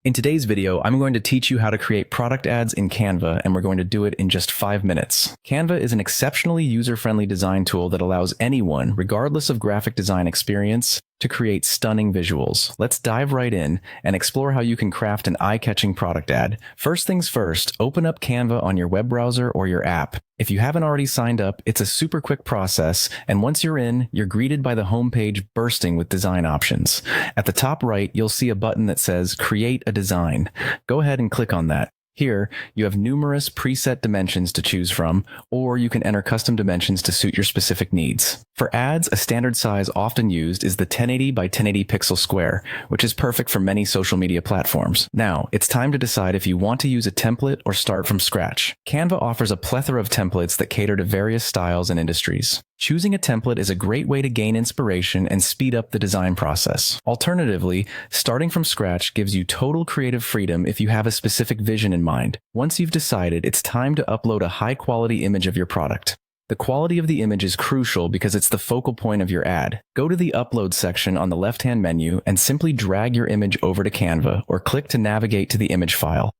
In today's video, I'm going to teach you how to create product ads in Canva, and we're going to do it in just 5 minutes. Canva is an exceptionally user-friendly design tool that allows anyone, regardless of graphic design experience, to create stunning visuals. Let's dive right in and explore how you can craft an eye-catching product ad. First things first, open up Canva on your web browser or your app. If you haven't already signed up, it's a super quick process, and once you're in, you're greeted by the homepage bursting with design options. At the top right, you'll see a button that says Create a Design. Go ahead and click on that. Here, you have numerous preset dimensions to choose from, or you can enter custom dimensions to suit your specific needs. For ads, a standard size often used is the 1080 by 1080 pixel square, which is perfect for many social media platforms. Now, it's time to decide if you want to use a template or start from scratch. Canva offers a plethora of templates that cater to various styles and industries. Choosing a template is a great way to gain inspiration and speed up the design process. Alternatively, starting from scratch gives you total creative freedom if you have a specific vision in mind. Once you've decided, it's time to upload a high-quality image of your product. The quality of the image is crucial because it's the focal point of your ad. Go to the Upload section on the left-hand menu and simply drag your image over to Canva or click to navigate to the image file.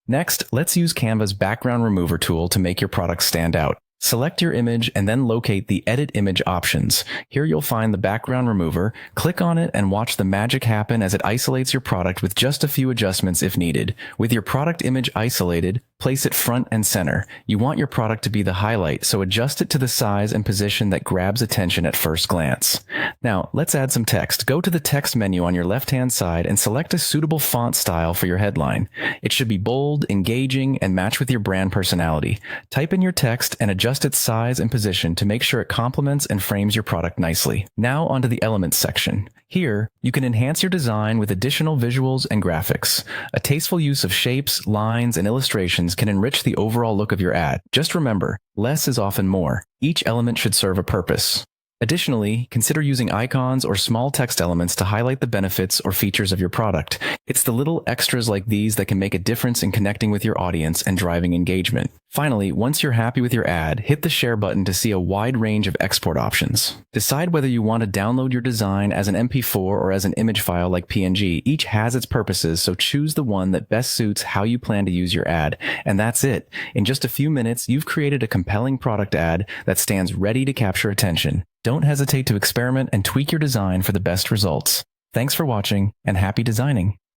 Next, let's use Canva's background remover tool to make your product stand out. Select your image and then locate the Edit Image options. Here you'll find the background remover. Click on it and watch the magic happen as it isolates your product with just a few adjustments if needed. With your product image isolated, place it front and center. You want your product to be the highlight, so adjust it to the size and position that grabs attention at first glance. Now, let's add some text. Go to the text menu on your left-hand side and select a suitable font style for your headline. It should be bold, engaging, and match with your brand personality. Type in your text and adjust its size and position to make sure it complements and frames your product nicely. Now onto the Elements section. Here, you can enhance your design with additional visuals and graphics. A tasteful use of shapes, lines, and illustrations can enrich the overall look of your ad. Just remember, less is often more. Each element should serve a purpose. Additionally, consider using icons or small text elements to highlight the benefits or features of your product. It's the little extras like these that can make a difference in connecting with your audience and driving engagement. Finally, once you're happy with your ad, hit the share button to see a wide range of export options. Decide whether you want to download your design as an MP4 or as an image file like PNG. Each has its purposes, so choose the one that best suits how you plan to use your ad. And that's it. In just a few minutes, you've created a compelling product ad that stands ready to capture attention. Don't hesitate to experiment and tweak your design for the best results. Thanks for watching, and happy designing!